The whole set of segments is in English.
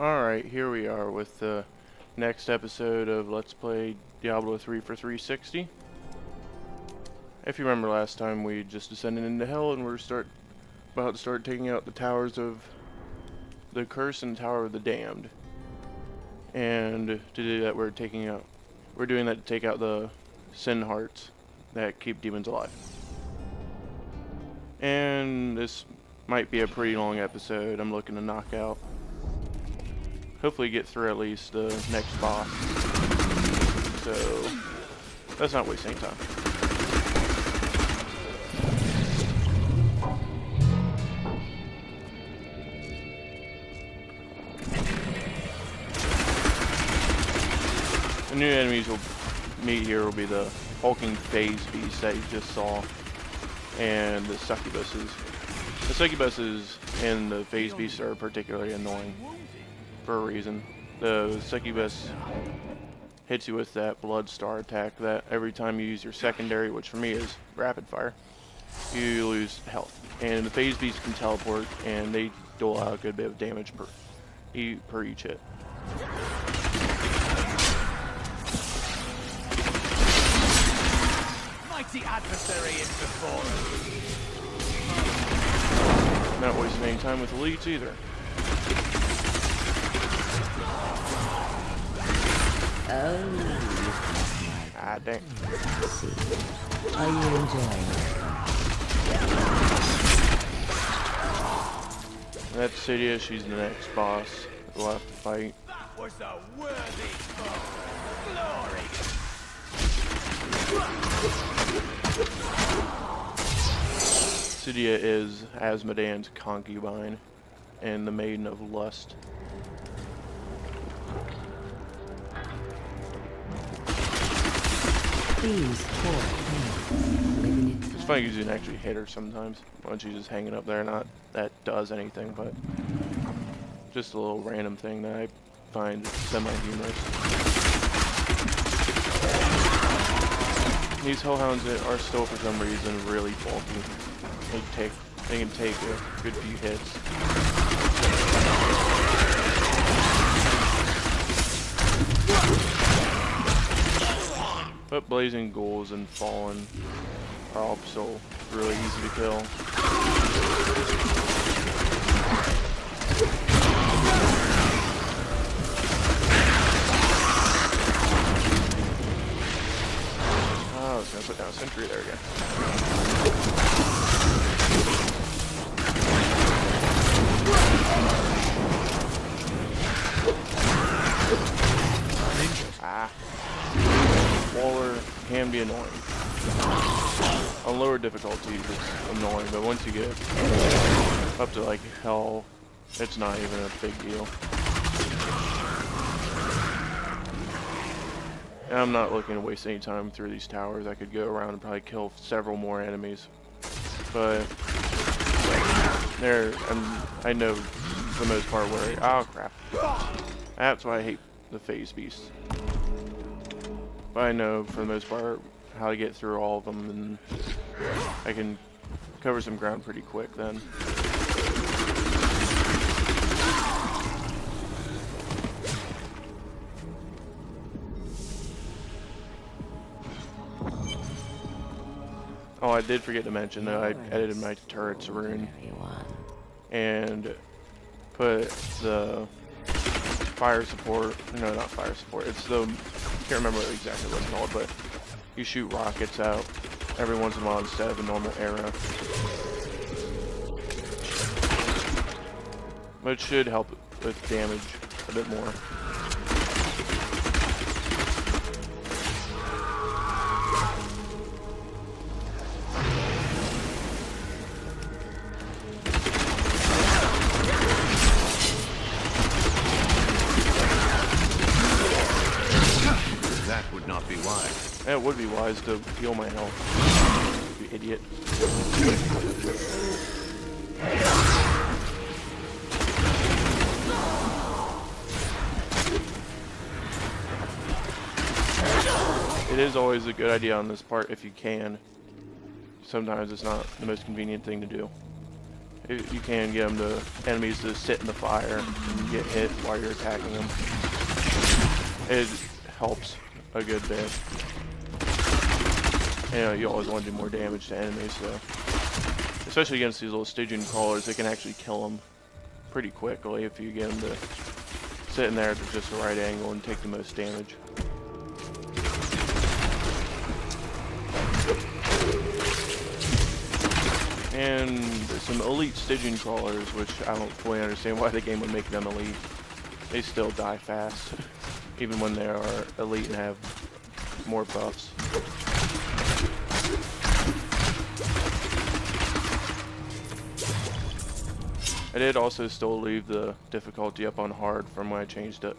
Alright, here we are with the next episode of Let's Play Diablo 3 for 360. If you remember last time, we just descended into hell and we're about to start taking out the towers of the Curse and Tower of the Damned. And to do that, we're doing that to take out the sin hearts that keep demons alive. And this might be a pretty long episode. I'm looking to knock out. Hopefully get through at least the next boss. So, let's not waste any time. The new enemies we'll meet here will be the hulking phase beast that you just saw, and the succubuses. The succubuses and the phase beasts are particularly annoying for a reason. The succubus hits you with that blood star attack that every time you use your secondary, which for me is rapid fire, you lose health. And the phase beasts can teleport, and they dole out a good bit of damage per each hit. Mighty adversary is before us. Not wasting any time with elites either. Oh, Ah, dang. see. Are you enjoying it? That's Cydia, she's the next boss we'll have to fight. That was a worthy foe. Glory. Cydia is Azmodan's concubine and the Maiden of Lust. These poor things living in It's funny because you can actually hit her sometimes when she's just hanging up there. Not that does anything, but just a little random thing that I find semi-humorous. These hellhounds are still, for some reason, really bulky. They can take a good few hits. But Blazing Ghouls and Fallen are also really easy to kill. Oh, I was gonna put down a sentry there again. Ah. Waller can be annoying. On lower difficulties it's annoying, but once you get up to like hell, it's not even a big deal. And I'm not looking to waste any time through these towers. I could go around and probably kill several more enemies. But I know for the most part where oh crap. That's why I hate the phase beasts. But I know for the most part how to get through all of them, and I can cover some ground pretty quick then. Oh, I did forget to mention though, I edited my turret's rune and put the fire support, no, not fire support, it's the, I can't remember exactly what it's called, but you shoot rockets out every once in a while instead of a normal arrow. But it should help with damage a bit more. That would not be wise. It would be wise to heal my health, you idiot. It is always a good idea on this part if you can. Sometimes it's not the most convenient thing to do. You can get them to enemies to sit in the fire and get hit while you're attacking them. It helps a good bit. You always want to do more damage to enemies, so especially against these little Stygian crawlers, it can actually kill them pretty quickly if you get them to sit in there at just the right angle and take the most damage. And there's some elite Stygian crawlers, which I don't fully understand why the game would make them elite. They still die fast, even when they are elite and have more buffs. I did also still leave the difficulty up on hard from when I changed it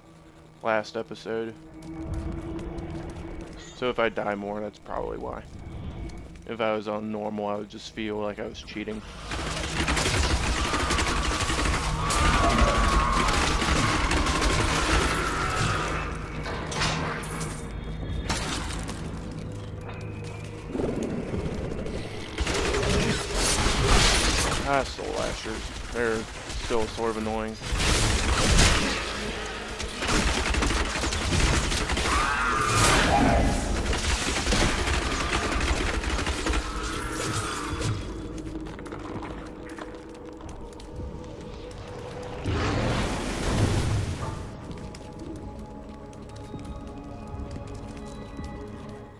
last episode. So if I die more, that's probably why. If I was on normal, I would just feel like I was cheating. Soul Lashers. They're still sort of annoying.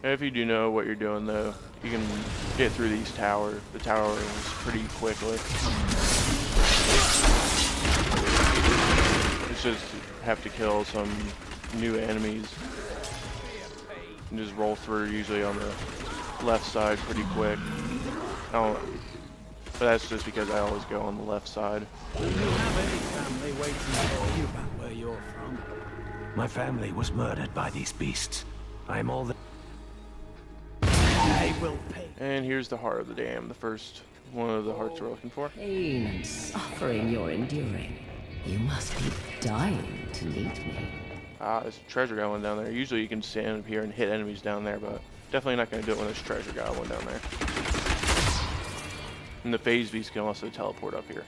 If you do know what you're doing, though, you can get through these towers. The towers pretty quickly. It's just have to kill some new enemies and just roll through, usually on the left side, pretty quick. But that's just because I always go on the left side. Do you have any family waiting for you back where you're from? My family was murdered by these beasts. I am all the... They will pay. And here's the Heart of the Dam, the first one of the hearts we're looking for. Pain and suffering you're enduring. You must be dying to meet me. There's a treasure guy one down there. Usually you can stand up here and hit enemies down there, but definitely not going to do it when there's treasure guy one down there. And the phase beast can also teleport up here.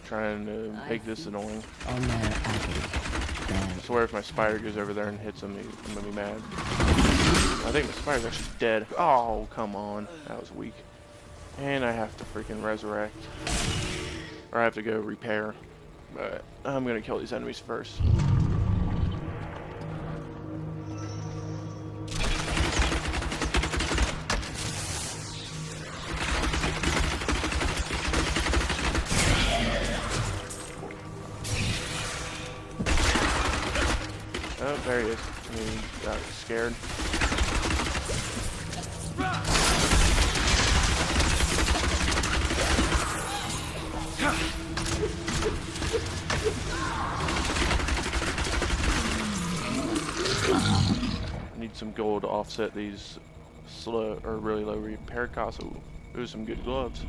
Trying to make this annoying. On their agony. I swear if my spider goes over there and hits him, I'm gonna be mad. I think the spider's actually dead. Oh, come on. That was weak. And I have to freaking resurrect. Or I have to go repair. But I'm gonna kill these enemies first. Oh, there he is. He got scared. Need some gold to offset these slow or really low repair costs. Ooh, some good gloves.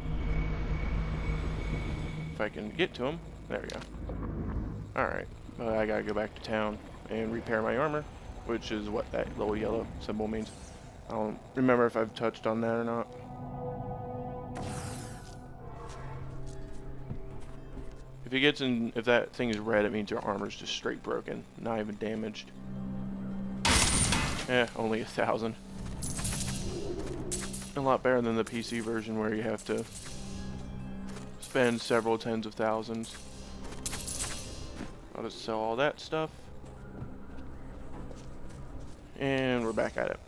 If I can get to them. There we go. Alright. I gotta go back to town and repair my armor, which is what that little yellow symbol means. I don't remember if I've touched on that or not. If that thing is red, it means your armor's just straight broken, not even damaged. Only 1,000. A lot better than the PC version where you have to spend several tens of thousands. I'll just sell all that stuff. And we're back at it.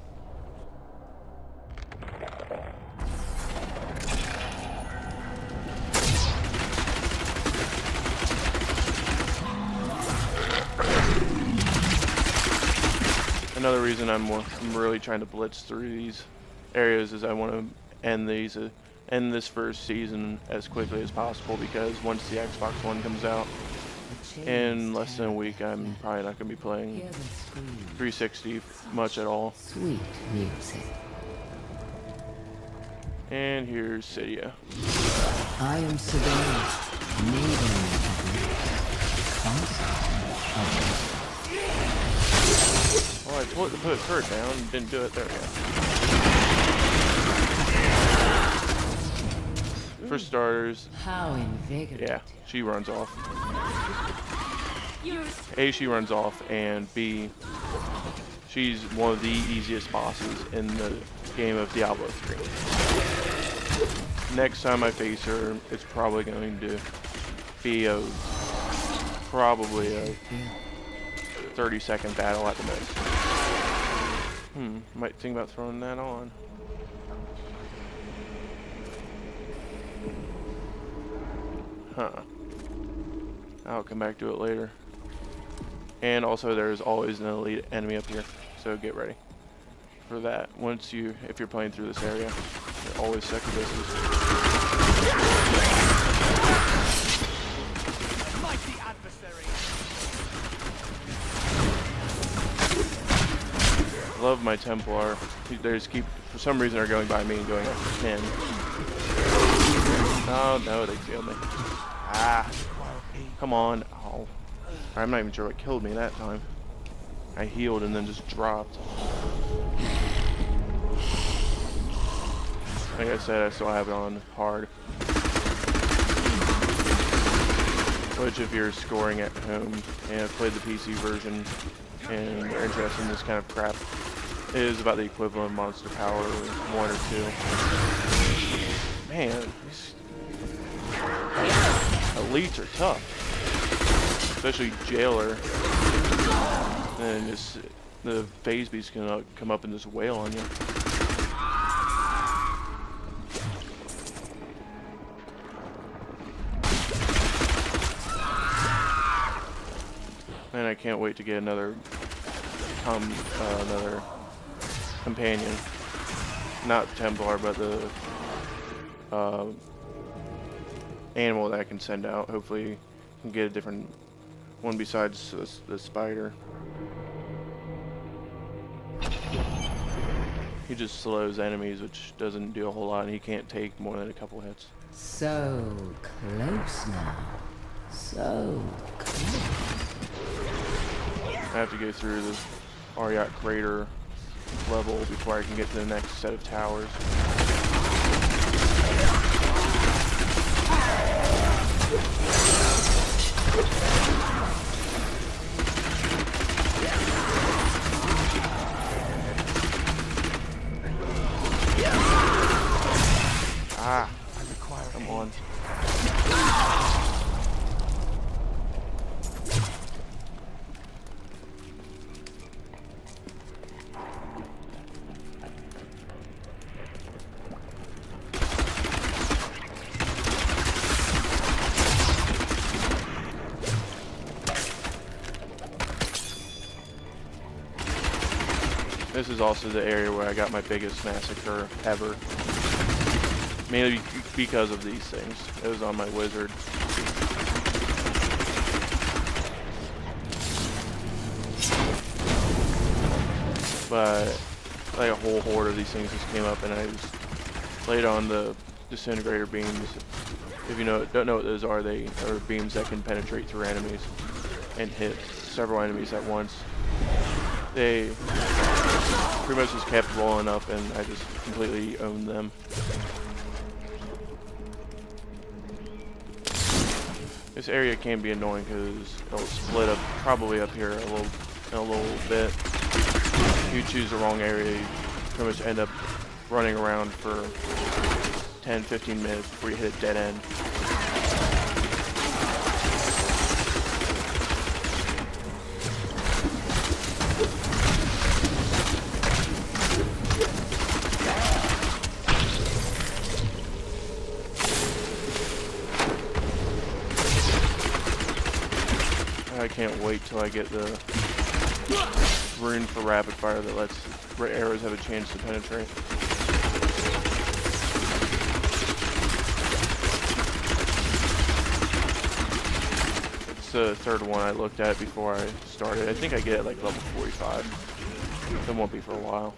Another reason I'm really trying to blitz through these areas is I want to end this first season as quickly as possible, because once the Xbox One comes out, in less than a week, I'm probably not going to be playing Hear them scream. 360 much at all. Sweet music. And here's Cydia. I am Sedan, Maiden of Lust. Oh, I told it to put her down, didn't do it. There we go. For starters, How invigorating. yeah, she runs off. A, she runs off, and B, she's one of the easiest bosses in the game of Diablo 3. Next time I face her, it's probably going to be probably a 30-second battle at the most. Might think about throwing that on. Huh. I'll come back to it later. And also there's always an elite enemy up here, so get ready for that. If you're playing through this area, there are always succubuses. Mighty adversary. Love my Templar. They just keep, for some reason, are going by me and going after 10. Oh no, they killed me. Ah, come on. Oh, I'm not even sure what killed me that time. I healed and then just dropped. Like I said, I still have it on hard. Which, if you're scoring at home and have played the PC version and are interested in this kind of crap, it is about the equivalent of Monster Power 1 or 2. Man, these elites are tough. Especially Jailer. And just the phase beast can come up and just wail on you. And I can't wait to get another companion. Not Templar, but the animal that I can send out. Hopefully I can get a different one besides the spider. He just slows enemies, which doesn't do a whole lot, and he can't take more than a couple hits. So close now. So close. I have to go through the Ariat crater level before I can get to the next set of towers. Ah, come on. This is also the area where I got my biggest massacre ever. Mainly because of these things. It was on my wizard. But like a whole horde of these things just came up, and I just laid on the disintegrator beams. If you don't know what those are, they are beams that can penetrate through enemies and hit several enemies at once. They pretty much just kept rolling up, and I just completely owned them. This area can be annoying because it'll split up, probably up here in a little bit. If you choose the wrong area, you pretty much end up running around for 10-15 minutes before you hit a dead end. I can't wait till I get the rune for rapid fire that lets arrows have a chance to penetrate. the third one I looked at before I started. I think I get it like level 45. It won't be for a while.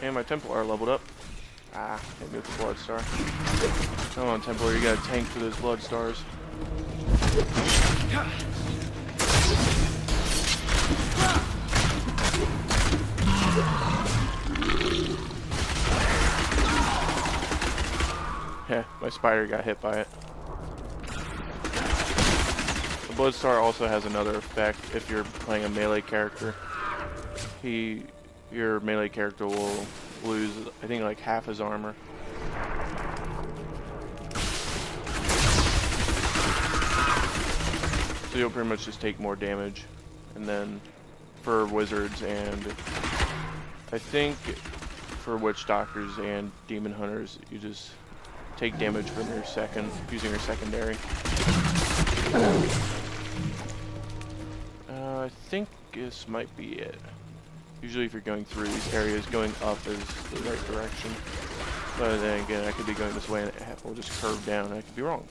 And my Templar leveled up. Ah, hit me with the Blood Star. Come on, Templar, you gotta tank for those Blood Stars. Heh, my spider got hit by it. The Blood Star also has another effect if you're playing a melee character. Your melee character will lose, I think, like half his armor. So you'll pretty much just take more damage. And then for wizards and I think for witch doctors and demon hunters, you just take damage from your using your secondary. I think this might be it. Usually if you're going through these areas, going up is the right direction. But then again, I could be going this way and it will just curve down and I could be wrong.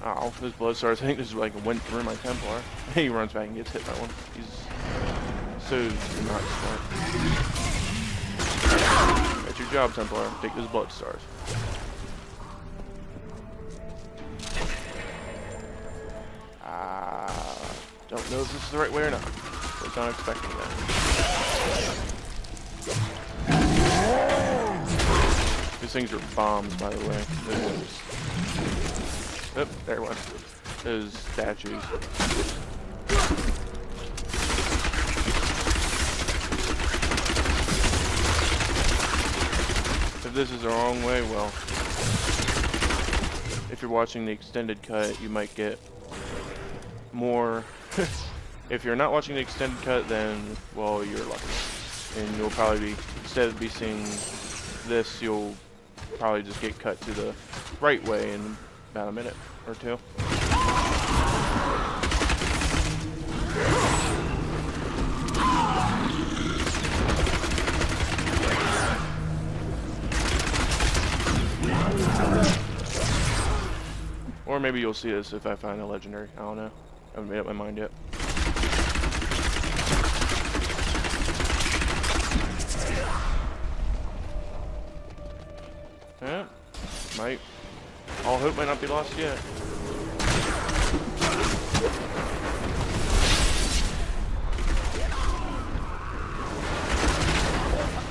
Ow, those blood stars, I think this like went through my Templar. He runs back and gets hit by one. He's so not smart. That's your job, Templar. Take those blood stars. Don't know if this is the right way or not. Was not expecting that. These things are bombs, by the way. Oop, there it went. Those statues. If this is the wrong way, well, if you're watching the extended cut, you might get more. If you're not watching the extended cut, then, well, you're lucky. And you'll probably be, instead of seeing this, you'll probably just get cut to the right way in about a minute or two. Or maybe you'll see this if I find a legendary. I don't know. I haven't made up my mind yet. Yeah, all hope might not be lost yet.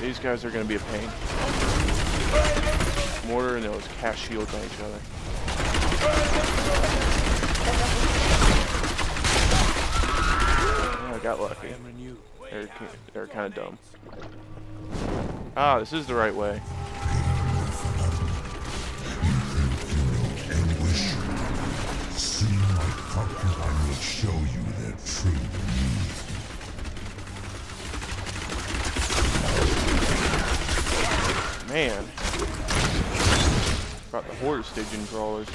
These guys are going to be a pain. Mortar and those cast shields on each other. Oh, I got lucky. They're kind of dumb. Ah, this is the right way. I will show you their true meaning. Man. Brought the horde Stygian crawlers.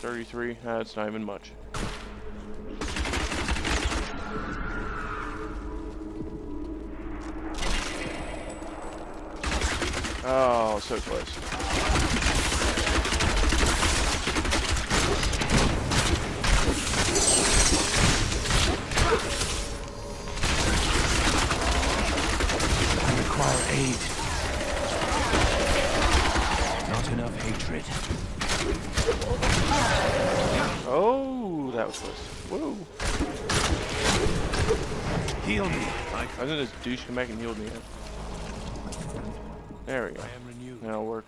$33, that's not even much. Oh, so close. I require aid. Not enough hatred. Oh, that was close. Whoa. Heal me. I think this douche came back and healed me. There we go. That'll work.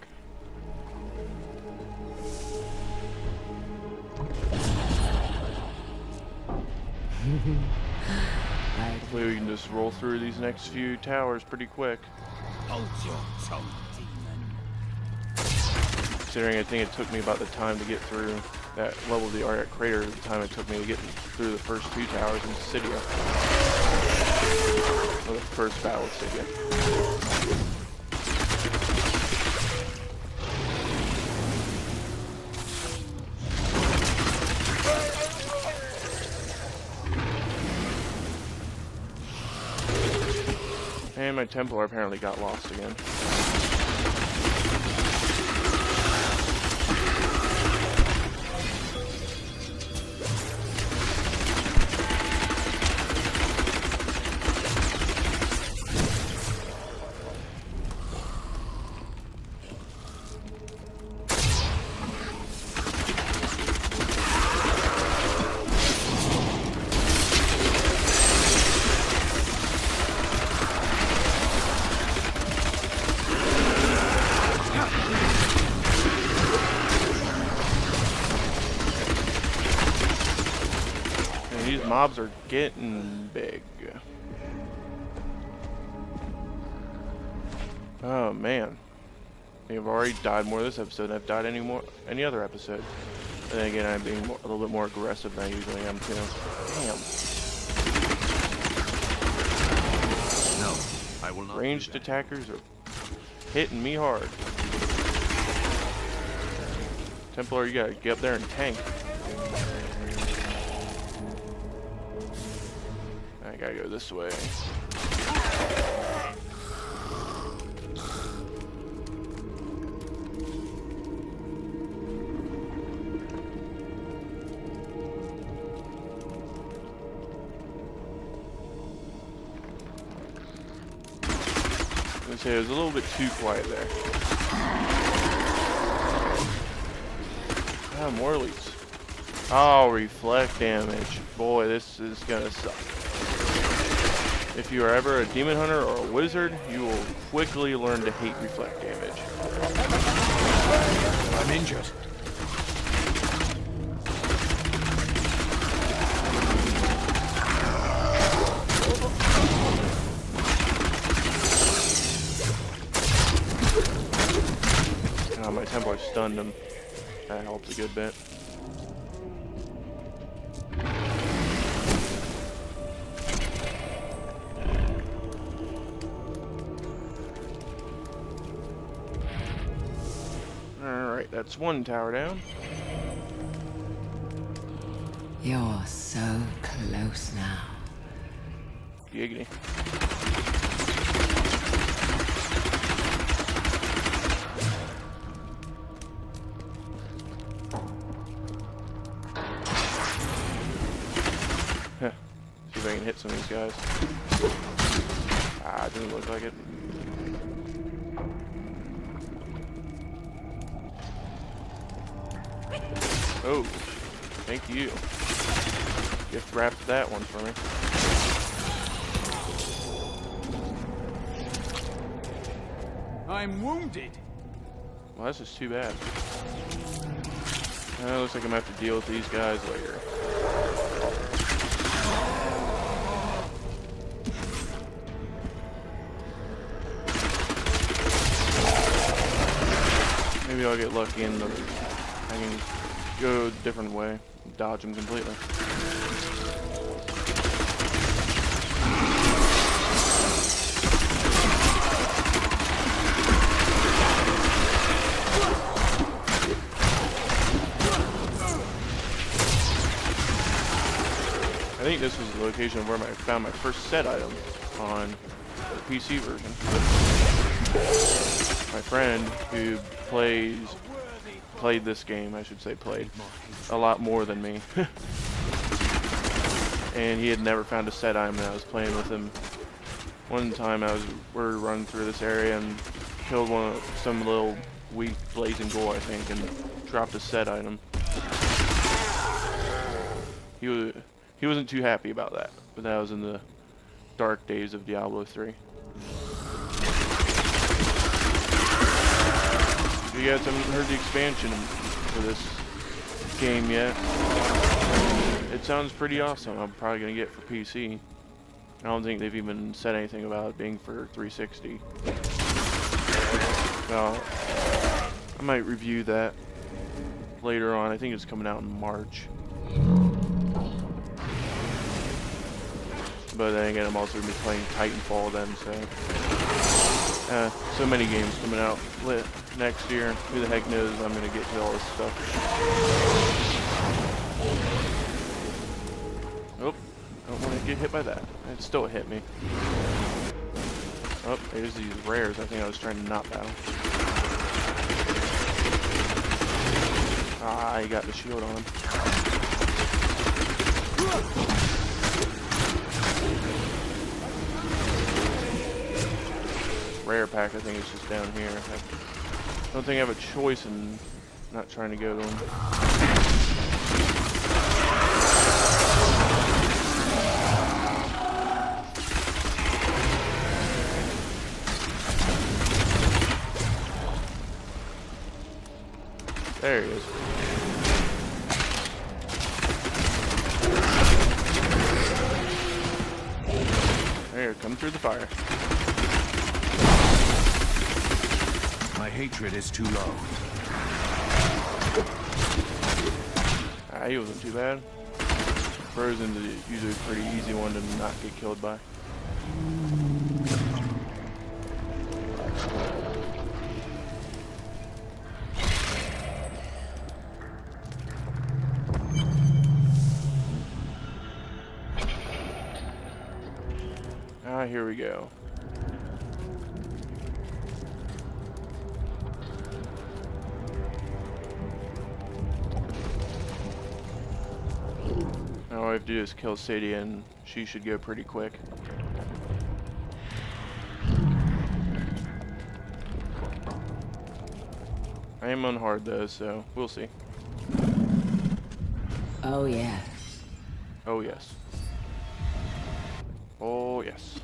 Hopefully we can just roll through these next few towers pretty quick. Hold your tongue, demon. Considering I think it took me about the time to get through that level of the Arctic Crater, the time it took me to get through the first 2 towers in Cydia. Or the first battle of Cydia. And my Templar apparently got lost again. These mobs are getting big. Oh man. I've already died more this episode than I've died any other episode. And then again, I'm being a little bit more aggressive than I usually am too. Damn. No, I will not. Ranged attackers are hitting me hard. Templar, you gotta get up there and tank. I gotta go this way. It was a little bit too quiet there. Ah, more leads. Oh, reflect damage. Boy, this is gonna suck. If you are ever a demon hunter or a wizard, you will quickly learn to hate reflect damage. I'm injured. Oh, my Templar stunned him. That helps a good bit. Alright, that's one tower down. You're so close now. Giggity. Huh. See if I can hit some of these guys. Ah, it doesn't look like it. Oh, thank you. Gift wrapped that one for me. I'm wounded. Well, this is too bad. Looks like I'm gonna have to deal with these guys later. Maybe I'll get lucky and I can go a different way, dodge them completely. I think this was the location where I found my first set item on the PC version. My friend who played this game, I should say played, a lot more than me. And he had never found a set item, and I was playing with him. One time we were running through this area and killed some little weak blazing ghoul, I think, and dropped a set item. He wasn't too happy about that, but that was in the dark days of Diablo 3. If you guys haven't heard the expansion for this game yet, it sounds pretty awesome. I'm probably gonna get it for PC. I don't think they've even said anything about it being for 360. So I might review that later on. I think it's coming out in March. But then again, I'm also going to be playing Titanfall then, so many games coming out next year. Who the heck knows I'm going to get to all this stuff. Oh, I don't want to get hit by that. It still hit me. Oh, there's these rares I think I was trying to knock down. Ah, he got the shield on. Rare pack, I think it's just down here. I don't think I have a choice in not trying to go to him. There he is. There, come through the fire. My hatred is too low. Ah, he wasn't too bad. Frozen is usually a pretty easy one to not get killed by. Ah, here we go. Now all I have to do is kill Sadie and she should go pretty quick. I am on hard though, so we'll see. Oh, yes. Oh yes. Oh yes.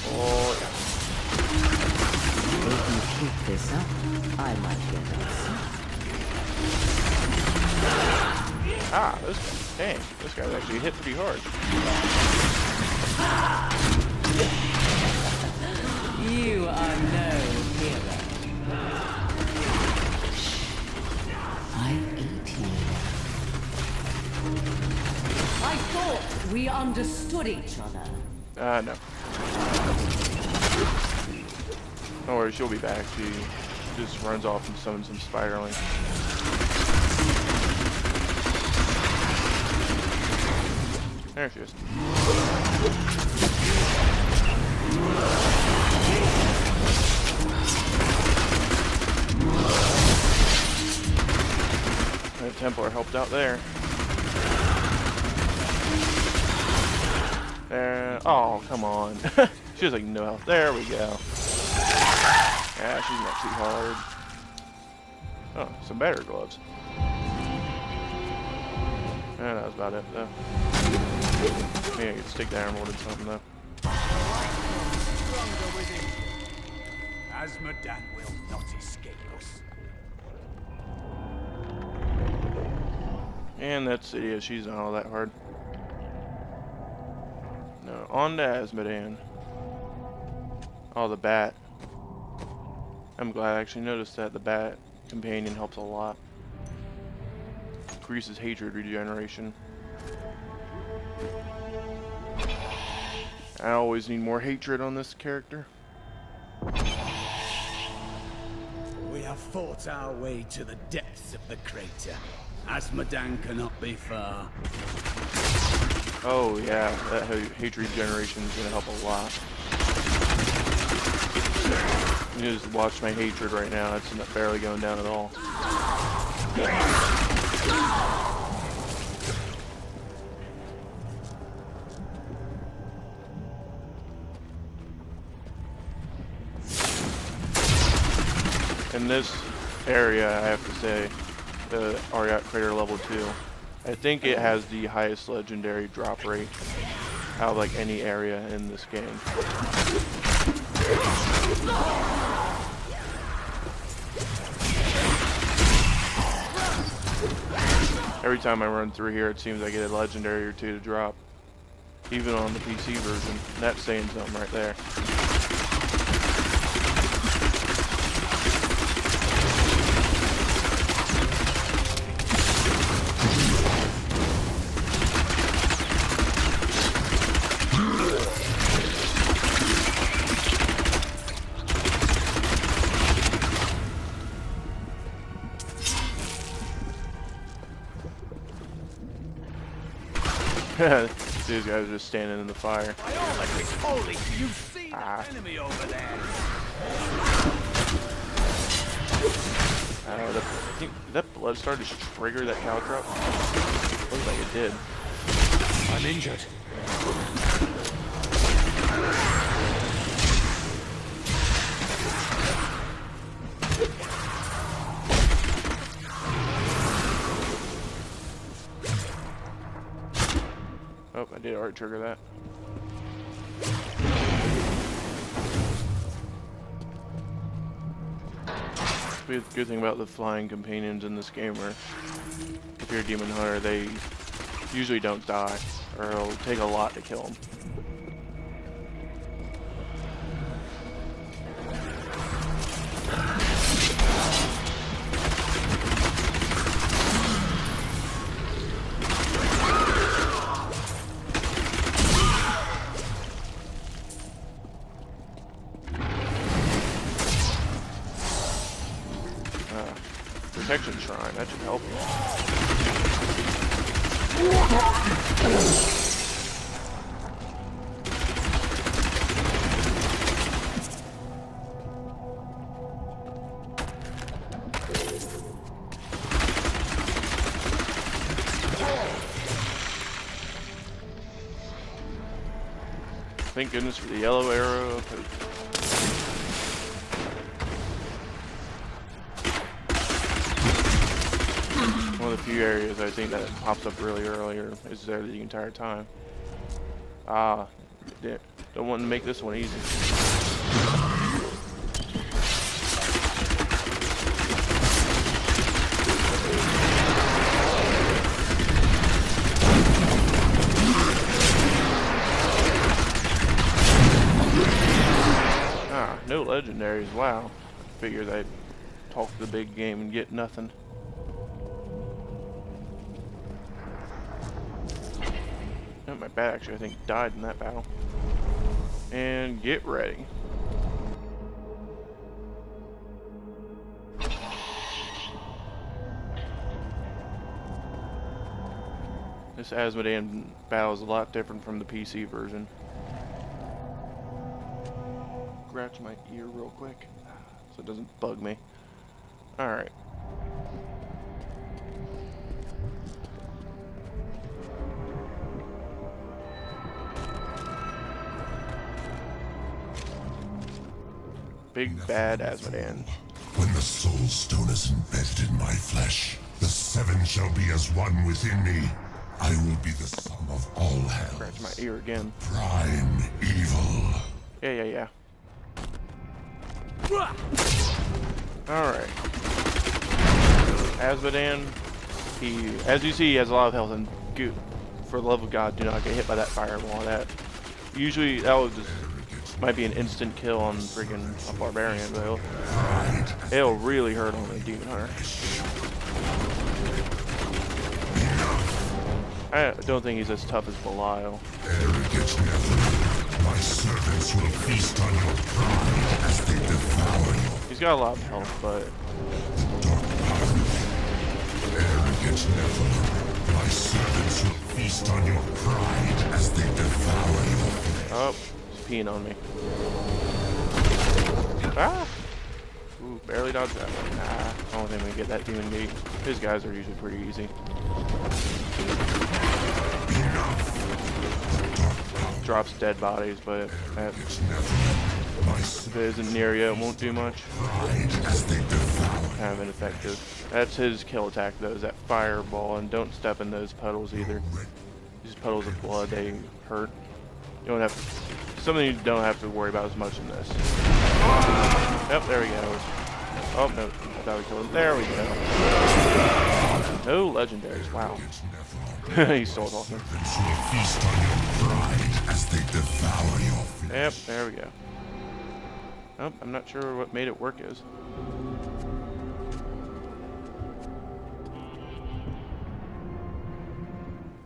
Oh yes. If you keep this up, I might get outside. Ah, this guy. Dang, this guy's actually hit pretty hard. You are no hero. I ate you. I thought we understood each other. No. Don't worry, she'll be back. She just runs off and summons some spiraling. There she is. That Templar helped out there. There. Oh, come on. She was like, no health. There we go. Yeah, she's not too hard. Oh, some better gloves. Yeah, that was about it, though. Maybe I could stick the emerald in something, though. Stronger within. Azmodan will not escape us. And that's it. Yeah, she's not all that hard. No, on to Azmodan. Oh, the bat. I'm glad I actually noticed that the bat companion helps a lot. Increases hatred regeneration. I always need more hatred on this character. We have fought our way to the depths of the crater. Azmodan cannot be far. Oh yeah, that hatred regeneration is gonna help a lot. You just watch my hatred right now. It's not barely going down at all. In this area, I have to say, the Ariat Crater level 2, I think it has the highest legendary drop rate out of like any area in this game. Every time I run through here, it seems I get a legendary or two to drop. Even on the PC version. That's saying something right there. These guys are just standing in the fire. Holy, you see the enemy over there? I think that blood star just triggered that cow drop. Looks like it did. I'm injured. Oh, I did already trigger that. The good thing about the flying companions in this game are, if you're a demon hunter, they usually don't die, or it'll take a lot to kill them. Protection shrine, that should help you. Thank goodness for the yellow arrow. One of the few areas I think that pops up really earlier is there the entire time. Ah, don't want to make this one easy. Ah, no legendaries, wow. Figured I'd talk the big game and get nothing. My bat actually, I think, died in that battle. And get ready. This Azmodan battle is a lot different from the PC version. Scratch my ear real quick so it doesn't bug me. Alright. Big bad Azmodan. When the soul stone is embedded in my flesh, the seven shall be as one within me. I will be the sum of all hell. Scratch my ear again. Prime evil. Yeah. Alright. Azmodan, as you see, he has a lot of health, and for the love of God, do not get hit by that fireball. That usually that will just might be an instant kill on freaking a barbarian, but it'll really hurt on a demon hunter. I don't think he's as tough as Belial. Arrogant Nephilim, my servants will feast on your pride as they devour you. He's got a lot of health, but Arrogant Nephilim, my servants will feast on your pride as they devour you. oh, he's peeing on me. Ah! Ooh, barely dodged that one. Nah, I don't think we can get that demon gate. His guys are usually pretty easy. Drops dead bodies, but if it isn't near you, it won't do much. Kind of ineffective. That's his kill attack, though, is that fireball, and don't step in those puddles either. These puddles of blood, they hurt. You don't have something you don't have to worry about as much in this. Yep, there we go. Oh no, I thought we killed him. There we go. No legendaries. Wow. He's still talking. Servants will feast on your pride as they devour your flesh. Yep, there we go. Oh, I'm not sure what made it work is.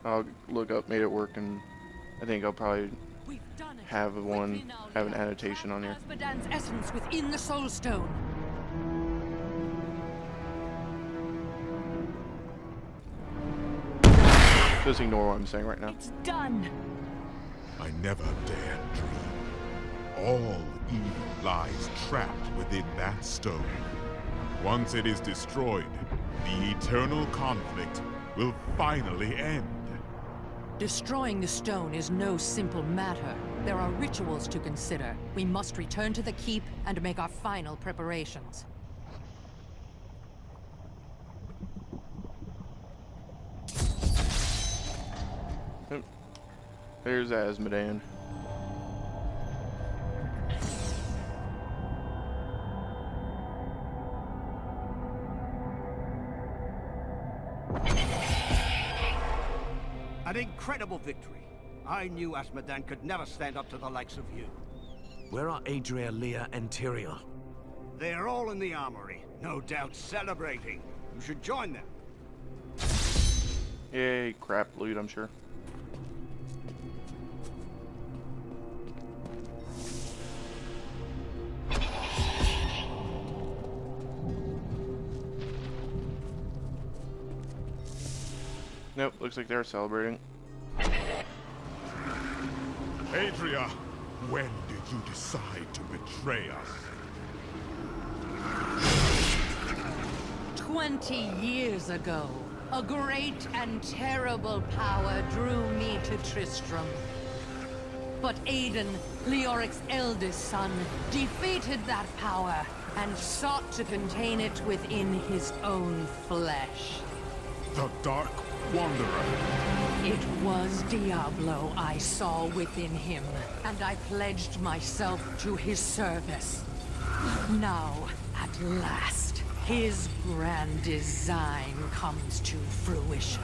I'll look up made it work, and I think I'll probably have an annotation on here. Azmodan's essence within the Soul Stone. Just ignore what I'm saying right now. It's done. I never dared dream. All evil lies trapped within that stone. Once it is destroyed, the eternal conflict will finally end. Destroying the stone is no simple matter. There are rituals to consider. We must return to the keep and make our final preparations. There's Azmodan. An incredible victory. I knew Azmodan could never stand up to the likes of you. Where are Adria, Leah, and Tyrael? They're all in the armory, no doubt celebrating. You should join them. Yay, crap loot, I'm sure. Nope, looks like they're celebrating. Adria, when did you decide to betray us? 20 years ago, a great and terrible power drew me to Tristram. But Aiden, Leoric's eldest son, defeated that power and sought to contain it within his own flesh. The Dark Wanderer. It was Diablo I saw within him, and I pledged myself to his service. Now, at last, his grand design comes to fruition.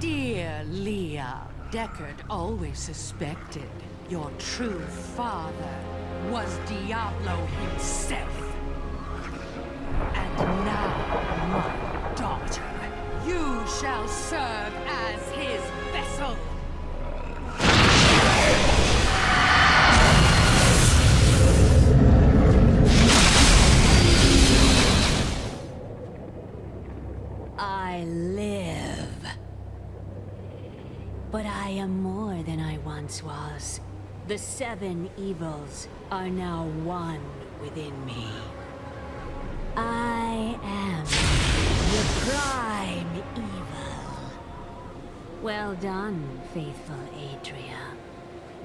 Dear Leah, Deckard always suspected your true father was Diablo himself. And now, my daughter, you shall serve as his vessel. I live. But I am more than I once was. The 7 evils are now one within me. I am the prime evil. Well done, faithful Adria.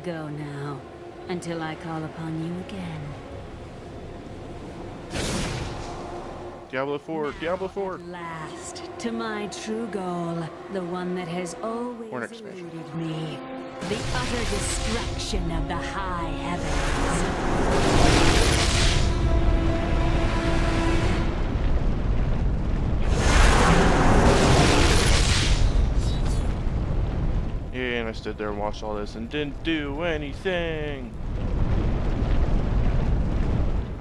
Go now, until I call upon you again. Diablo 4, Diablo 4. At last, to my true goal, the one that has always Or next mission. eluded me. The utter destruction of the high heavens. Yeah, and I stood there and watched all this and didn't do anything.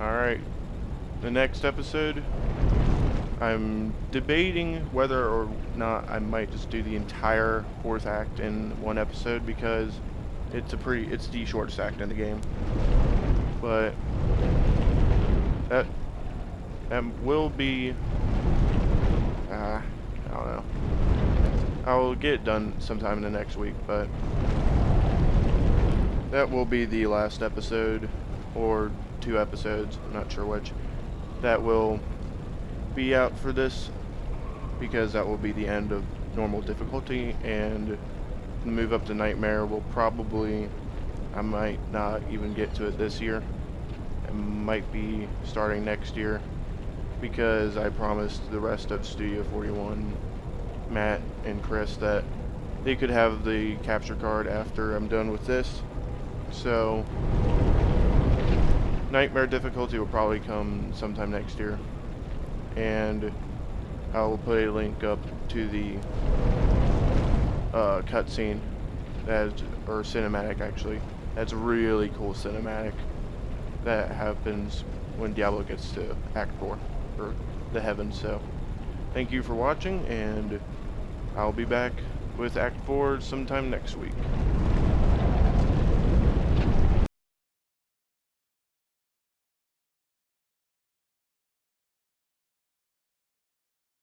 Alright, the next episode, I'm debating whether or not I might just do the entire 4th act in one episode, because it's the shortest act in the game. But that will be, I don't know. I'll get it done sometime in the next week, but that will be the last episode, or 2 episodes, I'm not sure which, that will be out for this, because that will be the end of normal difficulty, and the move up to Nightmare will probably, I might not even get to it this year. It might be starting next year, because I promised the rest of Studio 41, Matt and Chris, that they could have the capture card after I'm done with this. So Nightmare difficulty will probably come sometime next year. And I will put a link up to the cutscene, or cinematic actually. That's a really cool cinematic that happens when Diablo gets to Act 4, or the heavens. So, thank you for watching, and I'll be back with Act 4 sometime next week.